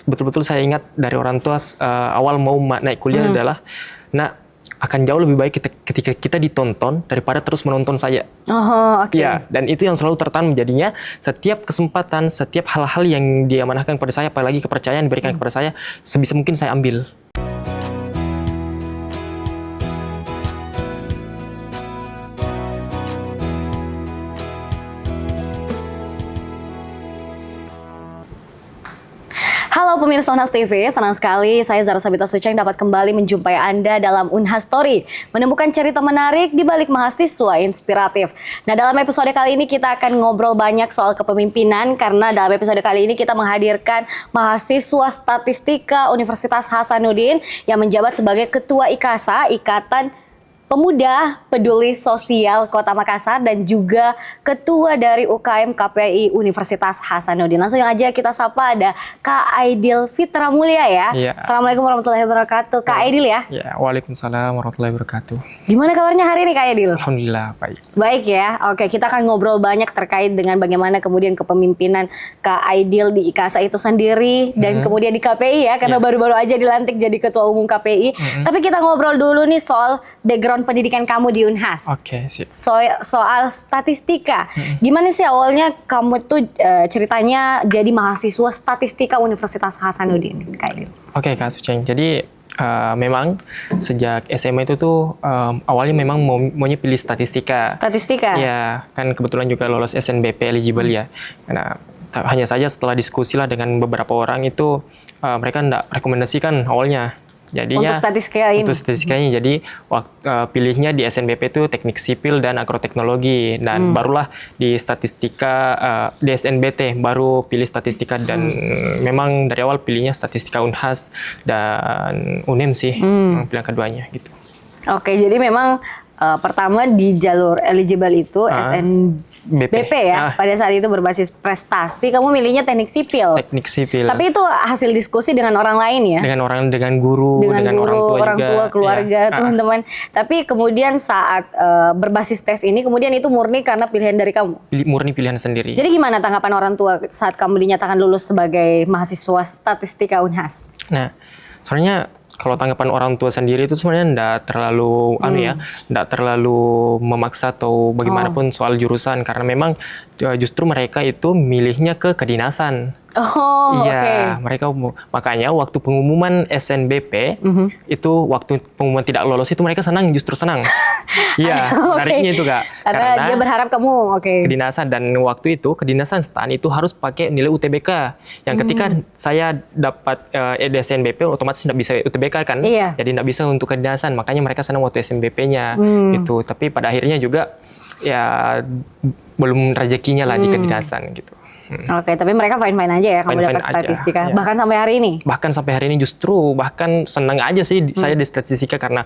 betul-betul saya ingat dari orang tua awal mau naik kuliah adalah, nak, akan jauh lebih baik ketika kita ditonton daripada terus menonton saya. Oh, oke. Ya, dan itu yang selalu tertanam jadinya setiap kesempatan, setiap hal-hal yang diamanahkan kepada saya, apalagi kepercayaan diberikan kepada saya, sebisa mungkin saya ambil. Halo pemirsa Unhas TV, senang sekali saya Zara Sabita Sucheng dapat kembali menjumpai Anda dalam Unhas Story, menemukan cerita menarik di balik mahasiswa inspiratif. Nah, dalam episode kali ini kita akan ngobrol banyak soal kepemimpinan, karena dalam episode kali ini kita menghadirkan mahasiswa statistika Universitas Hasanuddin yang menjabat sebagai Ketua IKASA, Ikatan Pemuda Peduli Sosial Kota Makassar, dan juga Ketua dari UKM KPI Universitas Hasanuddin. Langsung aja kita sapa, ada Kak Aidil Fitra Mulia ya. Iya. Assalamualaikum warahmatullahi wabarakatuh. Kak Aidil ya. Ya, waalaikumsalam warahmatullahi wabarakatuh. Gimana kabarnya hari ini Kak Aidil? Alhamdulillah baik. Baik ya. Oke, kita akan ngobrol banyak terkait dengan bagaimana kemudian kepemimpinan Kak Aidil di IKASA itu sendiri dan kemudian di KPI ya, karena baru-baru aja dilantik jadi Ketua Umum KPI. Tapi kita ngobrol dulu nih soal background pendidikan kamu di Unhas. Oke, sip. Soal statistika. Gimana sih awalnya kamu tuh ceritanya jadi mahasiswa statistika Universitas Hasanuddin, Kak Aidil? Oke, Kak Sucheng. Jadi memang sejak SMA itu tuh awalnya memang maunya pilih statistika. Statistika? Ya, kan kebetulan juga lolos SNBP eligible ya. Karena hanya saja setelah diskusi lah dengan beberapa orang itu mereka enggak rekomendasikan awalnya. Jadinya untuk statistika ini. Untuk statistikanya, jadi pilihnya di SNBP itu teknik sipil dan agroteknologi, dan barulah di statistika di SNBT baru pilih statistika, dan memang dari awal pilihnya statistika Unhas dan UNEM sih, pilihan keduanya gitu. Oke, jadi memang pertama di jalur eligible itu SNBP ya. Pada saat itu berbasis prestasi, kamu milihnya teknik sipil. Teknik sipil. Tapi itu hasil diskusi dengan orang lain ya? Dengan guru, dengan orang tua keluarga, teman-teman. Tapi kemudian saat berbasis tes ini, kemudian itu murni karena pilihan dari kamu? Murni pilihan sendiri. Jadi gimana tanggapan orang tua saat kamu dinyatakan lulus sebagai mahasiswa statistika Unhas? Nah, sebenarnya kalau tanggapan orang tua sendiri itu sebenarnya enggak terlalu enggak terlalu memaksa atau bagaimanapun soal jurusan, karena memang justru mereka itu milihnya ke kedinasan. Oh, iya, mereka makanya waktu pengumuman SNBP itu, waktu pengumuman tidak lolos itu mereka justru senang. Iya, menariknya itu Kak. Karena dia berharap kamu kedinasan, dan waktu itu kedinasan STAN itu harus pakai nilai UTBK. Yang ketika saya dapat di SNBP otomatis tidak bisa UTBK kan. Iya. Jadi tidak bisa untuk kedinasan, makanya mereka senang waktu SNBP-nya gitu. Tapi pada akhirnya juga ya belum rezekinya lah di kedinasan gitu. Oke, tapi mereka fine-fine aja ya kamu dapat statistika. Ya. Bahkan sampai hari ini? Bahkan sampai hari ini justru bahkan senang aja sih saya di statistika, karena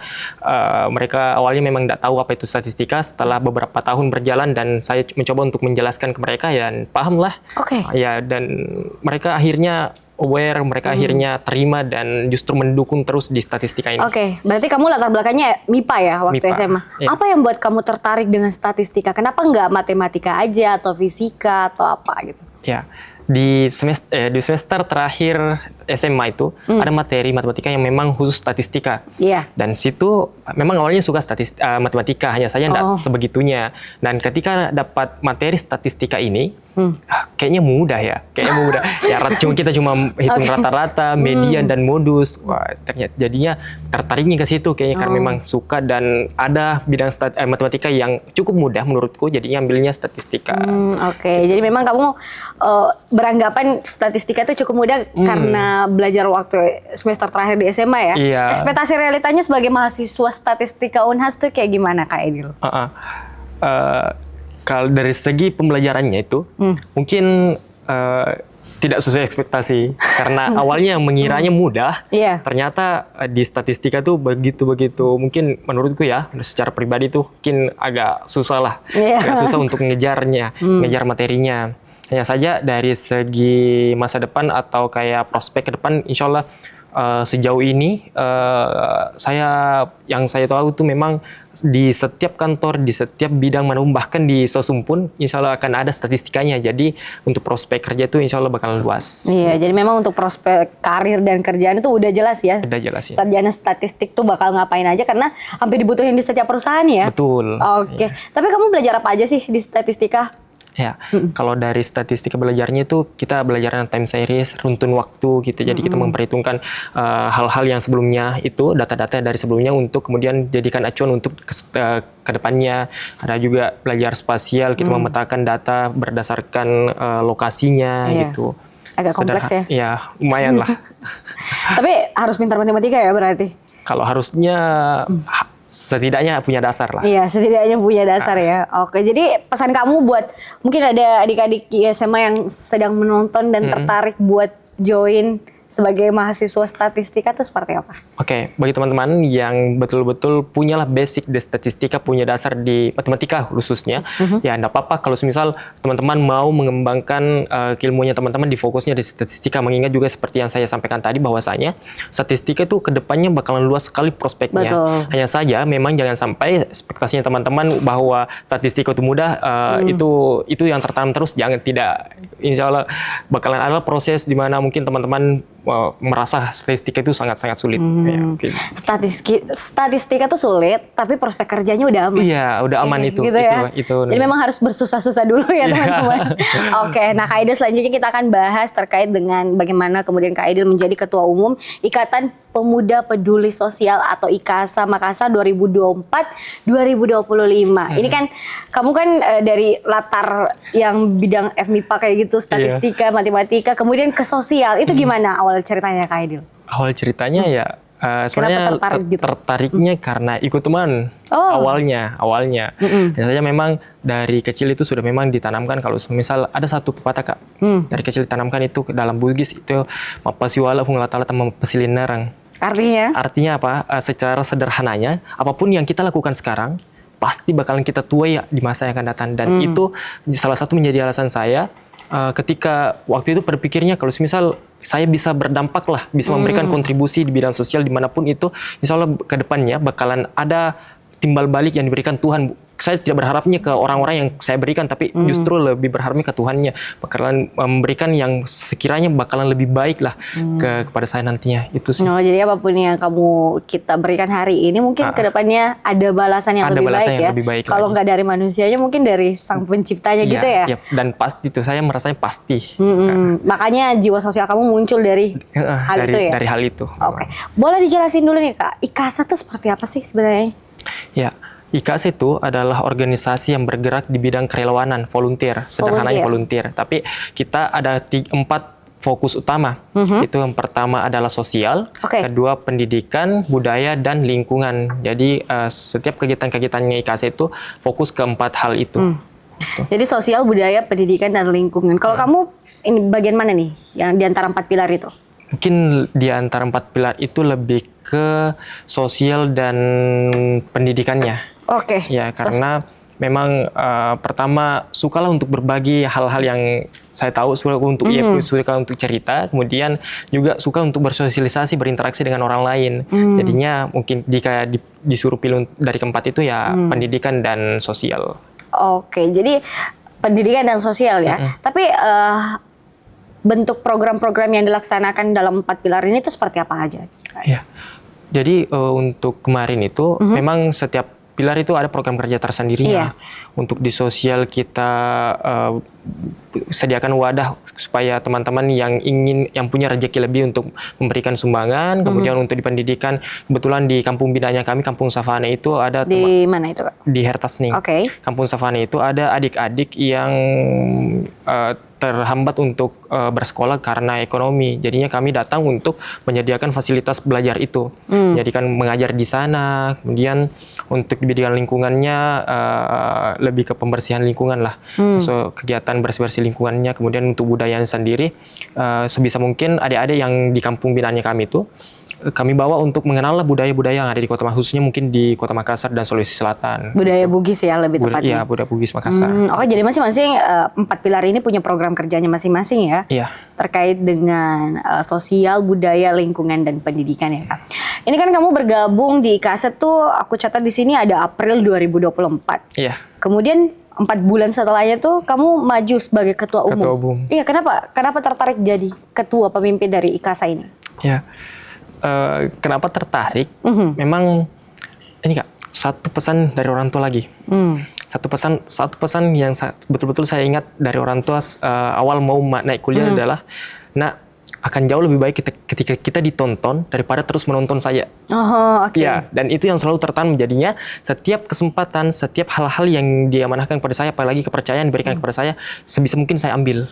mereka awalnya memang tidak tahu apa itu statistika. Setelah beberapa tahun berjalan dan saya mencoba untuk menjelaskan ke mereka, dan paham lah. Oke. Ya, dan mereka akhirnya aware, mereka akhirnya terima dan justru mendukung terus di statistika ini. Oke, berarti kamu latar belakangnya MIPA ya waktu MIPA, SMA. ya. Apa yang buat kamu tertarik dengan statistika? Kenapa nggak matematika aja atau fisika atau apa gitu? Ya, di semester terakhir SMA itu ada materi matematika yang memang khusus statistika. Iya. Dan situ memang awalnya suka matematika, hanya saja tidak sebegitunya. Dan ketika dapat materi statistika ini, kayaknya mudah ya. Ya, kita cuma hitung rata-rata, median dan modus. Wah, ternyata jadinya tertariknya ke situ kayaknya, karena memang suka dan ada bidang matematika yang cukup mudah menurutku, jadinya ambilnya statistika. Oke, jadi memang kamu beranggapan statistika itu cukup mudah karena belajar waktu semester terakhir di SMA ya. Iya. Ekspektasi realitanya sebagai mahasiswa statistika Unhas tuh kayak gimana Kak Aidil? Kalau dari segi pembelajarannya itu mungkin tidak sesuai ekspektasi, karena awalnya mengiranya mudah, ternyata di statistika tuh begitu mungkin menurutku ya, secara pribadi tuh mungkin agak susah lah, agak susah untuk ngejar materinya. Hanya saja dari segi masa depan atau kayak prospek ke depan, insya Allah sejauh ini yang saya tahu itu memang di setiap kantor, di setiap bidang manapun, bahkan di sosum pun insya Allah akan ada statistikanya. Jadi untuk prospek kerja itu insya Allah bakal luas. Iya, jadi memang untuk prospek karir dan kerjaan itu udah jelas ya. Udah jelas ya. Sarjana statistik tuh bakal ngapain aja karena hampir dibutuhin di setiap perusahaan ya. Betul. Oke, tapi kamu belajar apa aja sih di statistika? Ya, kalau dari statistika belajarnya itu kita belajar time series, runtun waktu gitu. Jadi kita memperhitungkan hal-hal yang sebelumnya itu, data-data dari sebelumnya untuk kemudian jadikan acuan untuk ke depannya. Ada juga belajar spasial, kita memetakan data berdasarkan lokasinya gitu. Agak kompleks ya? Ya, lumayan lah. Tapi harus pintar matematika ya berarti? Kalau harusnya setidaknya punya dasar lah. Iya, setidaknya punya dasar ya. Oke, jadi pesan kamu buat mungkin ada adik-adik SMA yang sedang menonton dan tertarik buat join sebagai mahasiswa statistika itu seperti apa? Oke, bagi teman-teman yang betul-betul punyalah basic di statistika, punya dasar di matematika khususnya, ya enggak apa-apa kalau misal teman-teman mau mengembangkan ilmunya teman-teman di fokusnya di statistika, mengingat juga seperti yang saya sampaikan tadi bahwasanya statistika itu kedepannya bakalan luas sekali prospeknya. Betul. Hanya saja memang jangan sampai ekspektasinya teman-teman bahwa statistika itu mudah, itu yang tertanam terus, tidak. Insya Allah bakalan ada proses di mana mungkin teman-teman merasa statistika itu sangat-sangat sulit. Ya, statistika itu sulit, tapi prospek kerjanya udah aman. Iya, udah aman itu. Gitu ya. Jadi memang harus bersusah-susah dulu ya teman-teman. Oke, nah Kak Aidil selanjutnya kita akan bahas terkait dengan bagaimana kemudian Kak Aidil menjadi Ketua Umum Ikatan Pemuda Peduli Sosial atau IKASA Makassar 2024-2025. Ini kan kamu kan dari latar yang bidang FMIPA kayak gitu, statistika, matematika, kemudian ke sosial. Itu gimana awal ceritanya Kak Aidil? Awal ceritanya ya sebenarnya tertariknya karena ikut teman awalnya. Biasanya memang dari kecil itu sudah memang ditanamkan kalau misal ada satu pepatah Kak, dari kecil ditanamkan itu dalam Bugis itu mapasiwala hunglatala mapasilinarang. Artinya apa? Secara sederhananya, apapun yang kita lakukan sekarang pasti bakalan kita tuai ya di masa yang akan datang. Dan itu salah satu menjadi alasan saya ketika waktu itu berpikirnya kalau misal saya bisa berdampak lah, bisa memberikan kontribusi di bidang sosial dimanapun itu, insya Allah ke depannya bakalan ada timbal balik yang diberikan Tuhan. Saya tidak berharapnya ke orang-orang yang saya berikan, tapi justru lebih berharapnya ke Tuhannya. Bakalan memberikan yang sekiranya bakalan lebih baik lah kepada saya nantinya. Itu sih. Jadi apapun yang kita berikan hari ini mungkin ke depannya ada balasan yang lebih baik ya. Kalau nggak dari manusianya mungkin dari sang penciptanya gitu ya. Iya. Dan pasti itu saya merasanya pasti. Makanya jiwa sosial kamu muncul dari hal itu ya. Dari hal itu. Oke. Boleh dijelasin dulu nih Kak, IKASA itu seperti apa sih sebenarnya? Ya. IKASA itu adalah organisasi yang bergerak di bidang kerelawanan, volunteer, sederhananya volunteer. Tapi kita ada 4 fokus utama. Itu yang pertama adalah sosial, kedua pendidikan, budaya, dan lingkungan. Jadi setiap kegiatan-kegiatannya IKASA itu fokus ke 4 hal itu. Jadi sosial, budaya, pendidikan, dan lingkungan. Kalau kamu ini bagian mana nih yang di antara 4 pilar itu? Mungkin di antara 4 pilar itu lebih ke sosial dan pendidikannya. Ya, karena memang pertama sukalah untuk berbagi hal-hal yang saya tahu, suka untuk cerita, kemudian juga suka untuk bersosialisasi, berinteraksi dengan orang lain. Jadinya mungkin jika disuruh pilih dari keempat itu ya pendidikan dan sosial. Jadi pendidikan dan sosial ya. Tapi bentuk program-program yang dilaksanakan dalam 4 pilar ini itu seperti apa aja? Ya. Jadi untuk kemarin itu memang setiap pilar itu ada program kerja tersendirinya. Untuk di sosial kita sediakan wadah supaya teman-teman yang punya rezeki lebih untuk memberikan sumbangan. Kemudian untuk di pendidikan, kebetulan di kampung bidanya kami, Kampung Savana itu ada di mana itu Kak? Di Hertasning. Kampung Savana itu ada adik-adik yang terhambat untuk bersekolah karena ekonomi. Jadinya kami datang untuk menyediakan fasilitas belajar itu. Jadi kan mengajar di sana, kemudian untuk di bidang lingkungannya lebih ke pembersihan lingkungan lah. So, kegiatan bersih-bersih lingkungannya, kemudian untuk budayanya sendiri sebisa mungkin adik-adik yang di kampung binanya kami itu kami bawa untuk mengenal budaya-budaya yang ada di Kota Makassar, khususnya mungkin di Kota Makassar dan Sulawesi Selatan. Budaya Bugis ya lebih tepatnya. Iya, budaya Bugis Makassar. Oke, jadi masing-masing 4 pilar ini punya program kerjanya masing-masing ya. Iya. Terkait dengan sosial, budaya, lingkungan dan pendidikan ya Kak. Ini kan kamu bergabung di IKASA tuh aku catat di sini ada April 2024. Iya. Kemudian 4 bulan setelahnya tuh kamu maju sebagai ketua umum. Ketua umum. Iya, kenapa tertarik jadi ketua pemimpin dari IKASA ini? Ya, kenapa tertarik? Memang ini Kak, satu pesan dari orang tua lagi. Satu pesan yang betul-betul saya ingat dari orang tua awal mau naik kuliah adalah, nak, akan jauh lebih baik ketika kita ditonton daripada terus menonton saya. Oh, oke. Ya, dan itu yang selalu tertanam jadinya. Setiap kesempatan, setiap hal-hal yang diamanahkan kepada saya, apalagi kepercayaan diberikan kepada saya, sebisa mungkin saya ambil.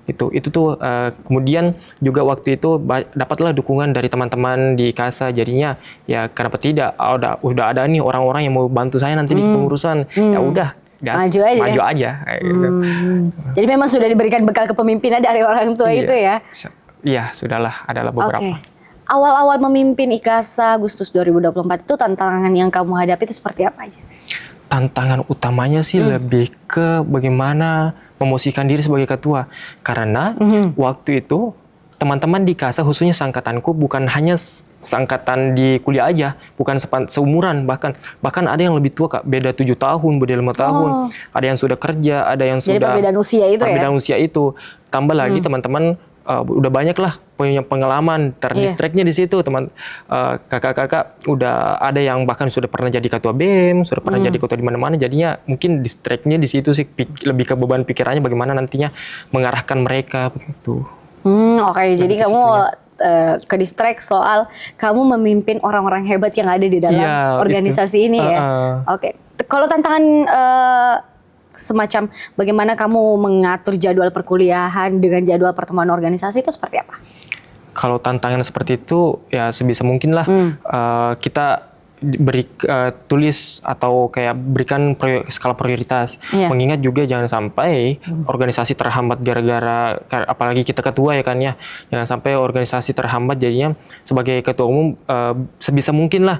Itu tuh kemudian juga waktu itu dapatlah dukungan dari teman-teman di IKASA, jadinya ya kenapa tidak, udah ada nih orang-orang yang mau bantu saya nanti di kepengurusan, ya udah gas, maju aja. Gitu. Jadi memang sudah diberikan bekal kepemimpinan dari orang tua itu ya? Iya, sudahlah, adalah beberapa. Okay. Awal-awal memimpin IKASA Agustus 2024 itu tantangan yang kamu hadapi itu seperti apa aja? Tantangan utamanya sih lebih ke bagaimana memosisikan diri sebagai ketua. Karena waktu itu teman-teman di IKASA, khususnya seangkatanku, bukan hanya seangkatan di kuliah aja, bukan seumuran, bahkan ada yang lebih tua Kak, beda 7 tahun, beda 5 tahun, ada yang sudah kerja, ada yang jadi sudah perbedaan usia itu perbedaan usia itu. Tambah lagi teman-teman udah banyak lah punya pengalaman, terdistractnya di situ, kakak-kakak udah ada yang bahkan sudah pernah jadi ketua BEM, sudah pernah jadi ketua di mana-mana, jadinya mungkin distractnya di situ sih, lebih ke beban pikirannya bagaimana nantinya mengarahkan mereka begitu. Oke. Jadi kamu ke distract soal kamu memimpin orang-orang hebat yang ada di dalam organisasi ini ya. Oke. Kalau tantangan semacam bagaimana kamu mengatur jadwal perkuliahan dengan jadwal pertemuan organisasi itu seperti apa? Kalau tantangan seperti itu ya sebisa mungkin lah kita tulis atau kayak berikan skala prioritas. Mengingat juga jangan sampai organisasi terhambat gara-gara, apalagi kita ketua ya kan ya, jangan sampai organisasi terhambat, jadinya sebagai ketua umum sebisa mungkin lah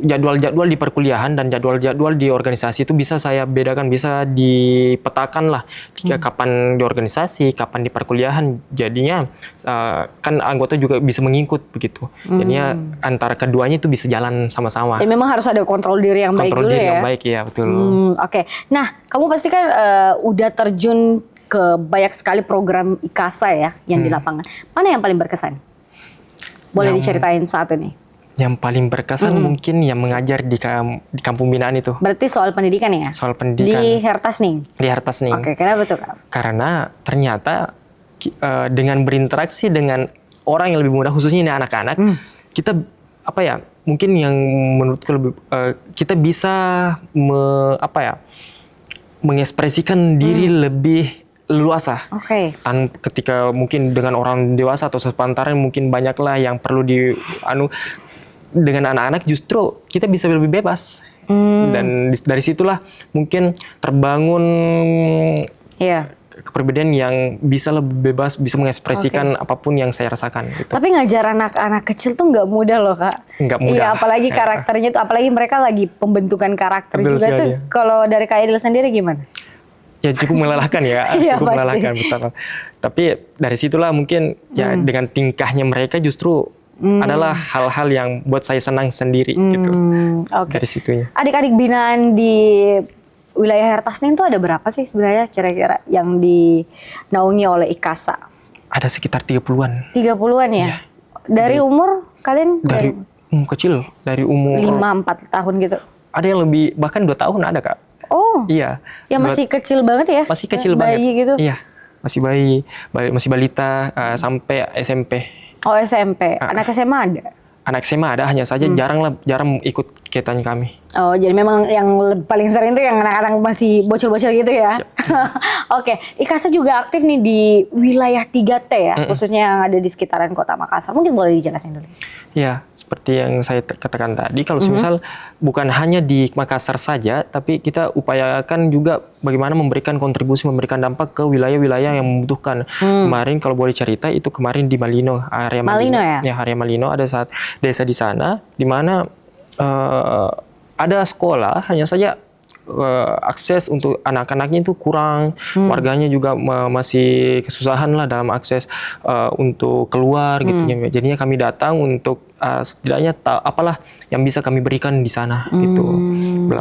jadwal-jadwal di perkuliahan dan jadwal-jadwal di organisasi itu bisa saya bedakan, bisa dipetakan lah kapan di organisasi, kapan di perkuliahan, jadinya kan anggota juga bisa mengikut begitu, jadinya antara keduanya itu bisa jalan sama-sama. Jadi memang harus ada kontrol diri yang baik dulu ya? Kontrol diri yang baik, ya betul. Oke. Nah, kamu pasti kan udah terjun ke banyak sekali program IKASA ya yang di lapangan. Mana yang paling berkesan? Boleh diceritain saat ini? Yang paling berkesan mungkin yang mengajar di kampung binaan itu. Berarti soal pendidikan ya? Soal pendidikan. Di Hertasning? Di Hertasning. Oke, kenapa tuh Kak? Karena ternyata dengan berinteraksi dengan orang yang lebih muda, khususnya ini anak-anak, kita apa ya? Mungkin yang menurutku lebih kita bisa mengekspresikan diri lebih leluasa. Oke. Ketika mungkin dengan orang dewasa atau sepantaran mungkin banyaklah yang perlu dengan anak-anak justru kita bisa lebih bebas. Dan dari situlah mungkin terbangun kepribadian yang bisa lebih bebas, bisa mengekspresikan apapun yang saya rasakan. Gitu. Tapi ngajar anak-anak kecil tuh nggak mudah loh Kak. Nggak mudah. Iya, apalagi karakternya tuh, apalagi mereka lagi pembentukan karakter betul juga sekali, tuh. Kalau dari Kak Edil sendiri gimana? Ya cukup melelahkan ya, cukup melelahkan betul. Tapi dari situlah mungkin ya dengan tingkahnya mereka justru adalah hal-hal yang buat saya senang sendiri gitu. Dari situnya. Adik-adik binaan di wilayah Hertasning itu ada berapa sih sebenarnya kira-kira yang dinaungi oleh IKASA? Ada sekitar 30-an. 30-an ya? Dari umur kalian? Dari kecil, dari umur 5-4 tahun gitu? Ada yang lebih, bahkan 2 tahun ada Kak. Oh, iya. Ya masih kecil banget ya? Masih kecil banget. Bayi gitu? Iya, masih bayi, masih balita sampai SMP. Oh SMP, anak SMA ada? Anak SMA ada, hanya saja jarang ikut kegiatan kami. Oh, jadi memang yang paling sering itu yang anak-anak masih bocil-bocil gitu ya. Oke, IKASA juga aktif nih di wilayah 3T ya, khususnya yang ada di sekitaran Kota Makassar. Mungkin boleh dijelasin dulu. Ya, seperti yang saya katakan tadi, kalau misal bukan hanya di Makassar saja, tapi kita upayakan juga bagaimana memberikan kontribusi, memberikan dampak ke wilayah-wilayah yang membutuhkan. Kemarin kalau boleh cerita, itu kemarin di Malino, area Malino ya? Ya, area Malino ada saat desa di sana, di mana ada sekolah, hanya saja akses untuk anak-anaknya itu kurang, warganya juga masih kesusahan lah dalam akses untuk keluar gitu. Jadinya kami datang untuk setidaknya apalah yang bisa kami berikan di sana gitu,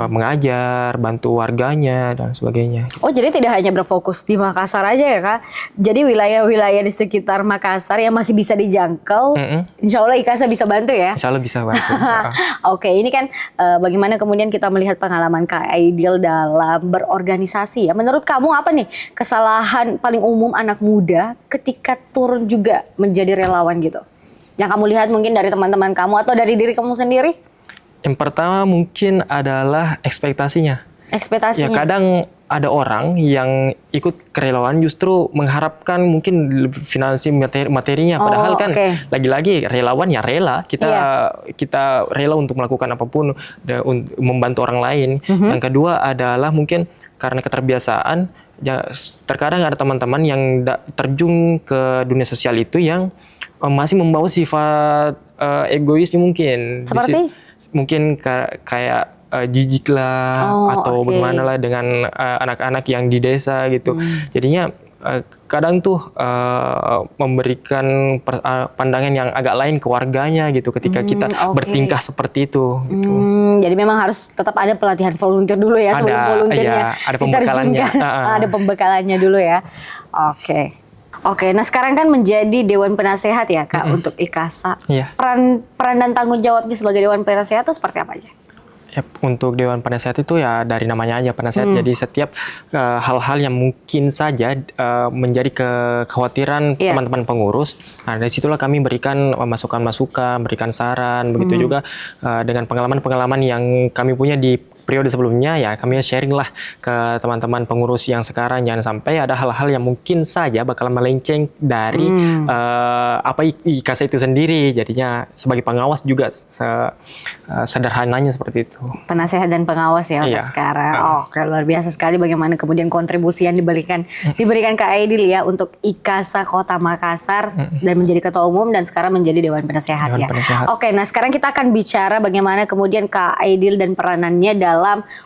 mengajar, bantu warganya dan sebagainya. Oh, jadi tidak hanya berfokus di Makassar aja ya Kak? Jadi wilayah-wilayah di sekitar Makassar yang masih bisa dijangkau, insya Allah IKASA bisa bantu ya? Insya Allah bisa bantu. Oke, ini kan bagaimana kemudian kita melihat pengalaman Kak Aidil dalam berorganisasi ya. Menurut kamu apa nih kesalahan paling umum anak muda ketika turun juga menjadi relawan gitu? Yang kamu lihat mungkin dari teman-teman kamu atau dari diri kamu sendiri? Yang pertama mungkin adalah ekspektasinya. Ekspektasinya? Ya, kadang ada orang yang ikut kerelawan justru mengharapkan mungkin finansi materinya, padahal kan lagi-lagi relawan ya rela, kita rela untuk melakukan apapun membantu orang lain. Yang kedua adalah mungkin karena keterbiasaan, ya, terkadang ada teman-teman yang terjun ke dunia sosial itu yang masih membawa sifat egoisnya mungkin. Seperti? Mungkin kayak jijik lah, atau bagaimana lah dengan anak-anak yang di desa gitu. Jadinya kadang tuh memberikan pandangan yang agak lain ke warganya gitu ketika kita bertingkah seperti itu. Gitu. Jadi memang harus tetap ada pelatihan volunteer dulu ya, sebelum volunteernya ada pembekalannya. Ada pembekalannya dulu ya. Oke, nah sekarang kan menjadi Dewan Penasehat ya Kak untuk IKASA. Peran dan tanggung jawabnya sebagai Dewan Penasehat itu seperti apa aja? Ya, untuk Dewan Penasehat itu ya dari namanya aja penasehat. Jadi setiap hal-hal yang mungkin saja menjadi kekhawatiran teman-teman pengurus, nah dari situlah kami berikan masukan-masukan, berikan saran, begitu juga dengan pengalaman-pengalaman yang kami punya di periode sebelumnya, ya kami sharing lah ke teman-teman pengurus yang sekarang. Jangan sampai ada hal-hal yang mungkin saja bakal melenceng dari apa IKASA itu sendiri. Jadinya sebagai pengawas juga sederhananya seperti itu. Penasehat dan pengawas ya untuk sekarang. Oke, luar biasa sekali bagaimana kemudian kontribusi yang diberikan Kak Aidil ya untuk IKASA Kota Makassar dan menjadi ketua umum dan sekarang menjadi Dewan Penasehat ya. Oke, nah sekarang kita akan bicara bagaimana kemudian Kak Aidil dan peranannya dalam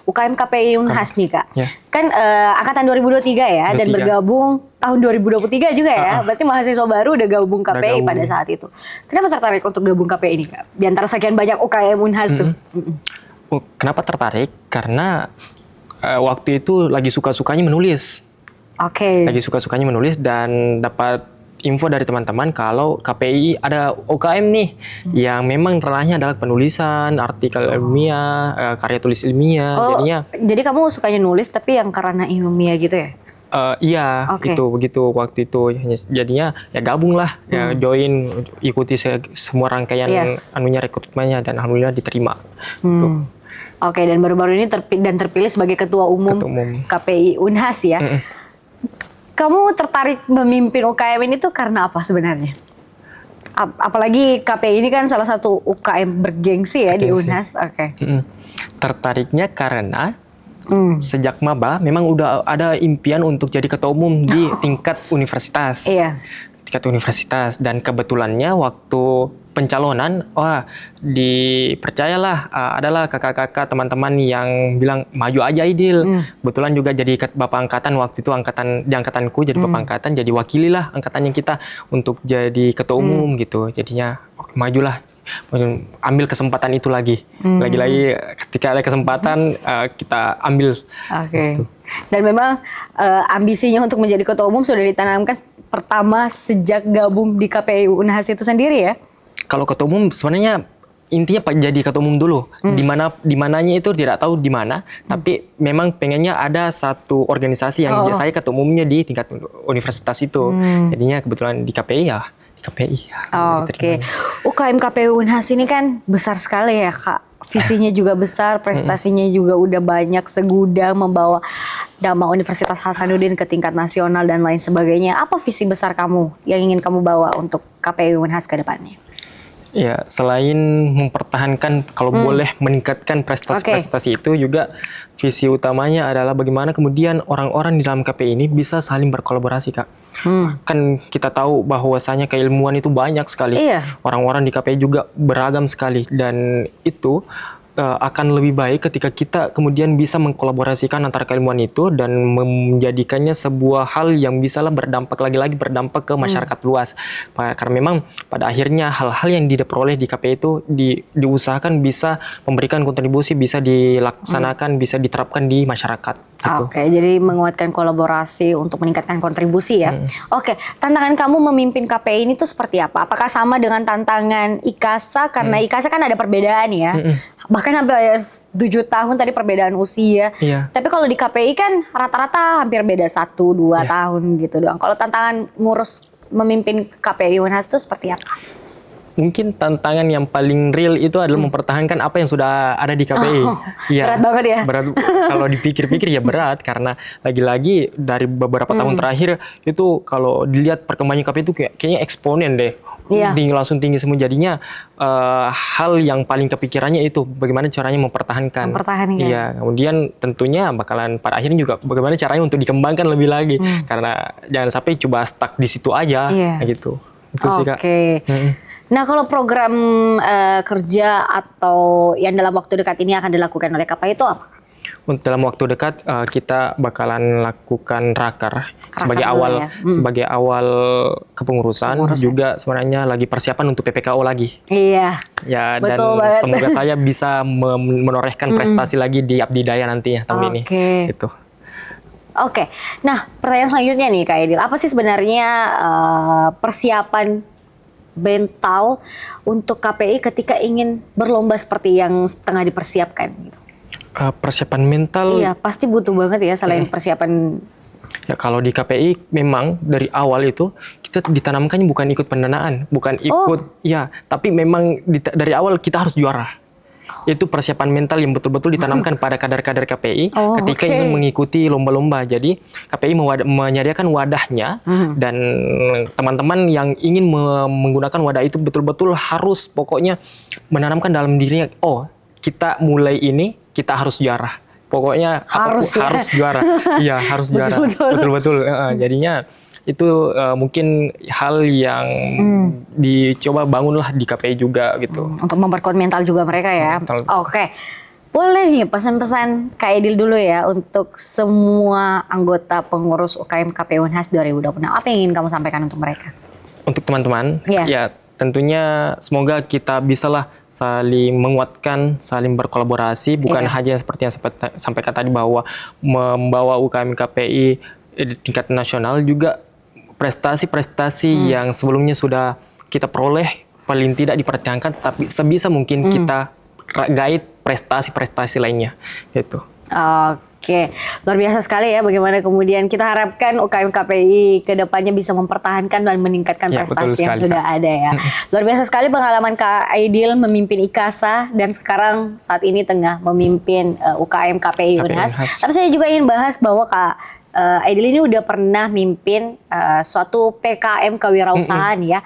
UKM KPI Unhas nih Kak. Kan angkatan 2023 ya, dan bergabung tahun 2023 juga ya. Berarti mahasiswa baru udah gabung KPI pada saat itu. Kenapa tertarik untuk gabung KPI ini Kak? Di antara sekian banyak UKM Unhas tuh. Kenapa tertarik? Karena waktu itu lagi suka-sukanya menulis. Lagi suka-sukanya menulis dan dapat info dari teman-teman kalau KPI ada UKM nih yang memang ranahnya adalah penulisan, artikel ilmiah, karya tulis ilmiah. Jadi kamu sukanya nulis tapi yang karena ilmiah gitu ya? Iya, itu begitu waktu itu. Jadinya ya gabung lah, ya join, ikuti semua rangkaian anunya rekrutmennya dan alhamdulillah diterima. Dan baru-baru ini terpilih sebagai ketua umum KPI Unhas ya. Kamu tertarik memimpin UKM ini tuh karena apa sebenarnya? Apalagi KPI ini kan salah satu UKM bergengsi ya di Unhas. Tertariknya karena sejak maba memang udah ada impian untuk jadi ketua umum di tingkat universitas. Tingkat universitas, dan kebetulannya waktu pencalonan, dipercayalah adalah kakak-kakak teman-teman yang bilang maju aja Aidil. Kebetulan juga jadi bapak angkatan waktu itu, di angkatanku jadi bapak angkatan, jadi wakililah angkatannya kita untuk jadi ketua umum gitu. Jadinya majulah, ambil kesempatan itu lagi. Lagi-lagi ketika ada kesempatan kita ambil. Gitu. Dan memang ambisinya untuk menjadi ketua umum sudah ditanamkan pertama sejak gabung di KPI Unhas itu sendiri ya? Kalau ketua umum sebenarnya intinya jadi ketua umum dulu. Di mananya itu tidak tahu di mana, tapi memang pengennya ada satu organisasi yang saya ketua umumnya di tingkat universitas itu. Jadinya kebetulan di KPI ya KPI. Oke. UKM KPI Unhas ini kan besar sekali ya Kak. Visinya juga besar, prestasinya juga udah banyak, segudang membawa nama Universitas Hasanuddin ke tingkat nasional dan lain sebagainya. Apa visi besar kamu yang ingin kamu bawa untuk KPI Unhas ke depannya? Ya, selain mempertahankan, kalau boleh meningkatkan prestasi-prestasi itu, juga visi utamanya adalah bagaimana kemudian orang-orang di dalam KPI ini bisa saling berkolaborasi, Kak. Kan kita tahu bahwasanya keilmuan itu banyak sekali. Orang-orang di KPI juga beragam sekali, dan itu akan lebih baik ketika kita kemudian bisa mengkolaborasikan antara keilmuan itu dan menjadikannya sebuah hal yang bisalah berdampak, lagi-lagi berdampak ke masyarakat luas. Karena memang pada akhirnya hal-hal yang diperoleh di KPI itu diusahakan bisa memberikan kontribusi, bisa dilaksanakan, bisa diterapkan di masyarakat. Gitu. Oke, jadi menguatkan kolaborasi untuk meningkatkan kontribusi ya. Oke, tantangan kamu memimpin KPI ini tuh seperti apa? Apakah sama dengan tantangan IKASA? Karena IKASA kan ada perbedaan ya. Bahkan hampir 7 tahun tadi perbedaan usia. Tapi kalau di KPI kan rata-rata hampir beda 1-2 tahun gitu doang. Kalau tantangan ngurus memimpin KPI Unhas itu seperti apa? Mungkin tantangan yang paling real itu adalah mempertahankan apa yang sudah ada di KPI. Berat banget ya? Berat, kalau dipikir-pikir ya berat, karena lagi-lagi dari beberapa tahun terakhir itu kalau dilihat perkembangan KPI itu kayaknya eksponen deh. Langsung tinggi semua, jadinya hal yang paling kepikirannya itu bagaimana caranya mempertahankan. Iya, kemudian tentunya bakalan pada akhirnya juga bagaimana caranya untuk dikembangkan lebih lagi, karena jangan sampai coba stuck di situ aja, gitu. Itu sih, Kak. Nah, kalau program kerja atau yang dalam waktu dekat ini akan dilakukan oleh KPI itu apa? Untuk dalam waktu dekat kita bakalan lakukan raker sebagai awal kepengurusan, juga sebenarnya lagi persiapan untuk PPKO lagi. Iya. Ya, dan semoga saya bisa menorehkan prestasi lagi di Abdi Daya nantinya tahun ini. Gitu. Oke. Nah, pertanyaan selanjutnya nih Kak Aidil, apa sih sebenarnya persiapan mental untuk KPI ketika ingin berlomba seperti yang tengah dipersiapkan gitu? Persiapan mental? Iya, pasti butuh banget ya selain persiapan. Ya, kalau di KPI memang dari awal itu kita ditanamkan bukan ikut pendanaan, bukan ikut tapi memang dari awal kita harus juara. Itu persiapan mental yang betul-betul ditanamkan pada kader-kader KPI ketika ingin mengikuti lomba-lomba. Jadi KPI menyediakan wadahnya, dan teman-teman yang ingin menggunakan wadah itu betul-betul harus pokoknya menanamkan dalam dirinya, kita mulai ini kita harus juara. Pokoknya harus juara. Iya, harus juara. Betul-betul. Jadinya itu mungkin hal yang dicoba bangunlah di KPI juga gitu. Untuk memperkuat mental juga mereka ya. Oke. Boleh nih pesan-pesan Kak Aidil dulu ya untuk semua anggota pengurus UKM KPI Unhas 2026. Apa yang ingin kamu sampaikan untuk mereka? Untuk teman-teman, ya tentunya semoga kita bisalah saling menguatkan, saling berkolaborasi, bukan hanya seperti yang sampaikan tadi bahwa membawa UKM KPI di tingkat nasional, juga prestasi-prestasi yang sebelumnya sudah kita peroleh paling tidak dipertahankan, tapi sebisa mungkin kita gait prestasi-prestasi lainnya gitu. Oke, luar biasa sekali ya bagaimana kemudian kita harapkan UKM KPI ke depannya bisa mempertahankan dan meningkatkan prestasi yang sudah ada ya. Luar biasa sekali pengalaman Kak Aidil memimpin IKASA dan sekarang saat ini tengah memimpin UKM KPI Unhas. Tapi saya juga ingin bahas bahwa Kak Aidil ini udah pernah mimpin suatu PKM kewirausahaan ya.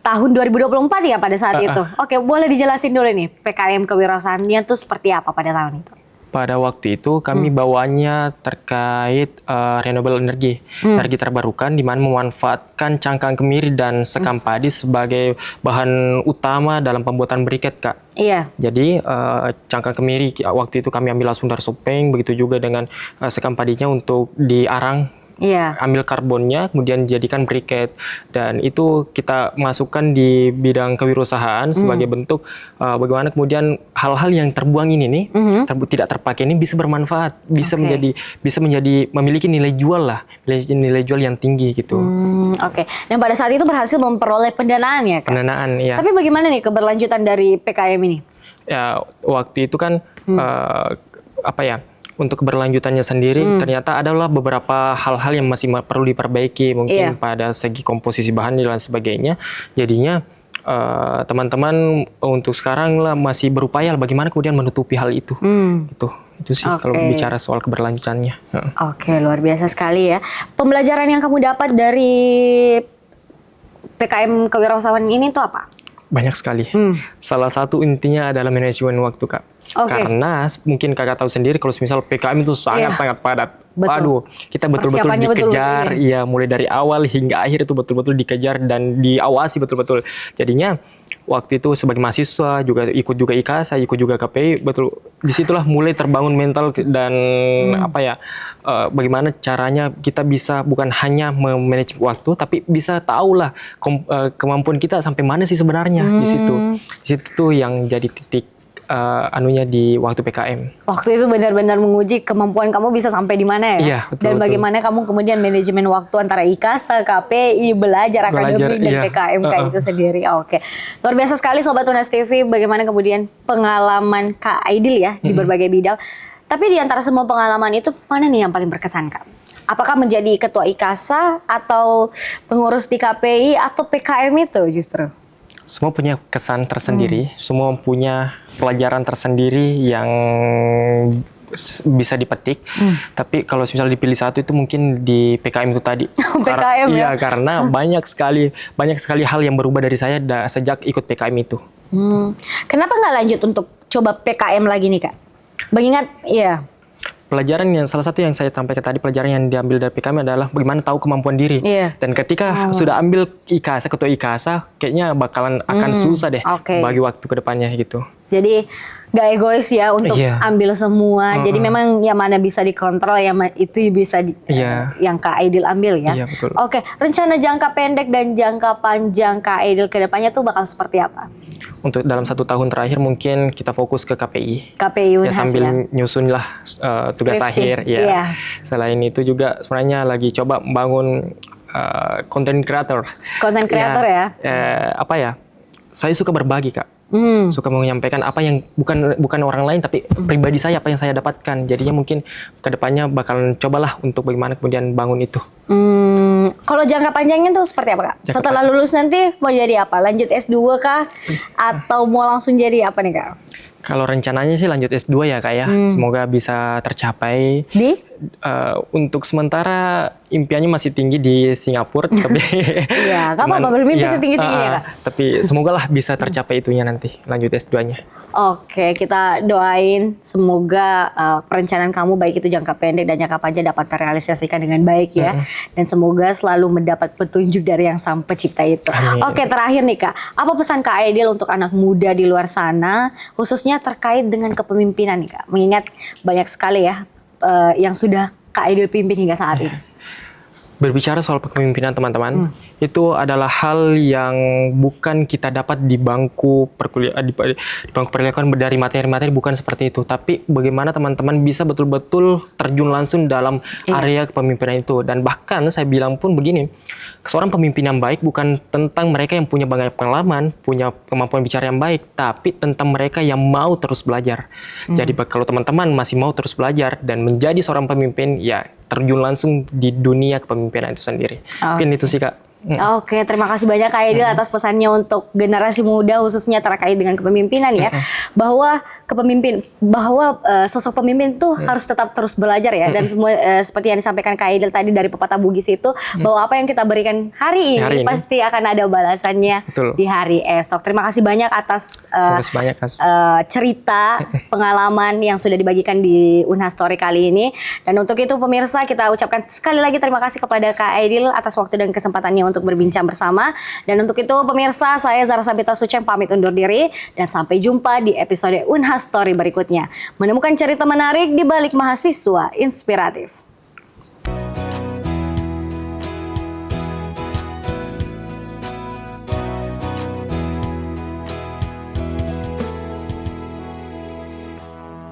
Tahun 2024 ya pada saat itu. Oke, boleh dijelasin dulu nih PKM kewirausahaannya itu seperti apa pada tahun itu? Pada waktu itu kami bawaannya terkait renewable energy, energi terbarukan, di mana memanfaatkan cangkang kemiri dan sekam padi sebagai bahan utama dalam pembuatan briket, Kak. Iya. Jadi cangkang kemiri waktu itu kami ambil langsung dari Sopeng, begitu juga dengan sekam padinya untuk diarang. Ambil karbonnya, kemudian dijadikan briket, dan itu kita masukkan di bidang kewirausahaan sebagai bentuk bagaimana kemudian hal-hal yang terbuang ini nih, tidak terpakai ini bisa bermanfaat, bisa menjadi memiliki nilai jual lah, nilai jual yang tinggi gitu. Dan pada saat itu berhasil memperoleh pendanaan ya, Kak? Pendanaan, ya. Tapi bagaimana nih keberlanjutan dari PKM ini? Ya, waktu itu kan untuk keberlanjutannya sendiri ternyata adalah beberapa hal-hal yang masih perlu diperbaiki mungkin pada segi komposisi bahan dan sebagainya. Jadinya teman-teman untuk sekarang lah masih berupaya bagaimana kemudian menutupi hal itu. Itu sih kalau bicara soal keberlanjutannya. Oke, luar biasa sekali ya. Pembelajaran yang kamu dapat dari PKM kewirausahaan ini tuh apa? Banyak sekali. Salah satu intinya adalah manajemen waktu, Kak. Karena mungkin Kakak tahu sendiri kalau misal PKM itu sangat-sangat padat. Betul. Aduh, kita betul-betul dikejar, ya mulai dari awal hingga akhir itu betul-betul dikejar dan diawasi betul-betul. Jadinya waktu itu sebagai mahasiswa juga ikut juga IKASA, ikut juga KPI, betul. Disitulah mulai terbangun mental dan bagaimana caranya kita bisa bukan hanya memanage waktu, tapi bisa tahulah kemampuan kita sampai mana sih sebenarnya di situ. Di situ tuh yang jadi titik di waktu PKM. Waktu itu benar-benar menguji kemampuan kamu bisa sampai di mana ya? Iya, betul, dan bagaimana kamu kemudian manajemen waktu antara IKASA, KPI, belajar akademik dan PKM kayak itu sendiri. Oke. Luar biasa sekali Sobat Unas TV, bagaimana kemudian pengalaman Kak Aidil ya di berbagai bidang. Tapi di antara semua pengalaman itu mana nih yang paling berkesan, Kak? Apakah menjadi ketua IKASA atau pengurus di KPI atau PKM itu justru? Semua punya kesan tersendiri, semua punya pelajaran tersendiri yang bisa dipetik. Tapi kalau misalnya dipilih satu itu mungkin di PKM itu tadi. PKM ya? Iya, karena banyak sekali hal yang berubah dari saya sejak ikut PKM itu. Kenapa nggak lanjut untuk coba PKM lagi nih, Kak? Mengingat, pelajaran yang salah satu yang saya sampaikan tadi, pelajaran yang diambil dari PKM adalah bagaimana tahu kemampuan diri. Dan ketika sudah ambil IKASA, ketua IKASA, kayaknya bakalan akan susah deh bagi waktu ke depannya gitu. Jadi gak egois ya untuk ambil semua. Jadi memang yang mana bisa dikontrol, yang itu bisa yang Kak Aidil ambil ya. Iya, betul. Oke, rencana jangka pendek dan jangka panjang Kak Aidil ke depannya tuh bakal seperti apa? Untuk dalam 1 tahun terakhir mungkin kita fokus ke KPI. KPI Unhas sambil nyusun lah tugas akhir. Selain itu juga sebenarnya lagi coba membangun content creator. Content creator ya? Saya suka berbagi, Kak. Suka menyampaikan apa yang bukan orang lain tapi pribadi saya, apa yang saya dapatkan. Jadinya mungkin kedepannya bakalan cobalah untuk bagaimana kemudian bangun itu. Kalau jangka panjangnya tuh seperti apa, Kak? Setelah lulus nanti mau jadi apa? Lanjut S2 kah? Atau mau langsung jadi apa nih, Kak? Kalau rencananya sih lanjut S2 ya, Kak ya. Semoga bisa tercapai. Untuk sementara impiannya masih tinggi di Singapura, tapi nggak apa-apa, bermimpi setinggi-tingginya, Kak. Tapi semoga lah bisa tercapai itunya nanti, lanjut S2-nya. Oke, kita doain semoga perencanaan kamu baik itu jangka pendek dan jangka panjang dapat terrealisasikan dengan baik ya. Dan semoga selalu mendapat petunjuk dari Yang Sang Pencipta itu. Oke, terakhir nih, Kak. Apa pesan Kak Aidil untuk anak muda di luar sana, khususnya terkait dengan kepemimpinan nih, Kak? Mengingat banyak sekali ya yang sudah Kak Aidil pimpin hingga saat ini. Berbicara soal kepemimpinan teman-teman, itu adalah hal yang bukan kita dapat di bangku perkuliahan dari materi-materi, bukan seperti itu. Tapi bagaimana teman-teman bisa betul-betul terjun langsung dalam area kepemimpinan itu. Dan bahkan saya bilang pun begini, seorang pemimpin yang baik bukan tentang mereka yang punya banyak pengalaman, punya kemampuan bicara yang baik, tapi tentang mereka yang mau terus belajar. Jadi kalau teman-teman masih mau terus belajar dan menjadi seorang pemimpin, ya terjun langsung di dunia kepemimpinan itu sendiri. Mungkin itu sih, Kak. Oke, terima kasih banyak Kak Aidil atas pesannya untuk generasi muda khususnya terkait dengan kepemimpinan ya. Bahwa sosok pemimpin tuh harus tetap terus belajar ya. Dan semua seperti yang disampaikan Kak Aidil tadi dari pepatah Bugis itu, bahwa apa yang kita berikan hari ini pasti akan ada balasannya di hari esok. Terima kasih banyak atas cerita pengalaman yang sudah dibagikan di Unhas Story kali ini. Dan untuk itu pemirsa, kita ucapkan sekali lagi terima kasih kepada Kak Aidil atas waktu dan kesempatannya untuk berbincang bersama. Dan untuk itu pemirsa, saya Zara Sabita Suceng pamit undur diri dan sampai jumpa di episode Unhas Story berikutnya. Menemukan cerita menarik di balik mahasiswa inspiratif.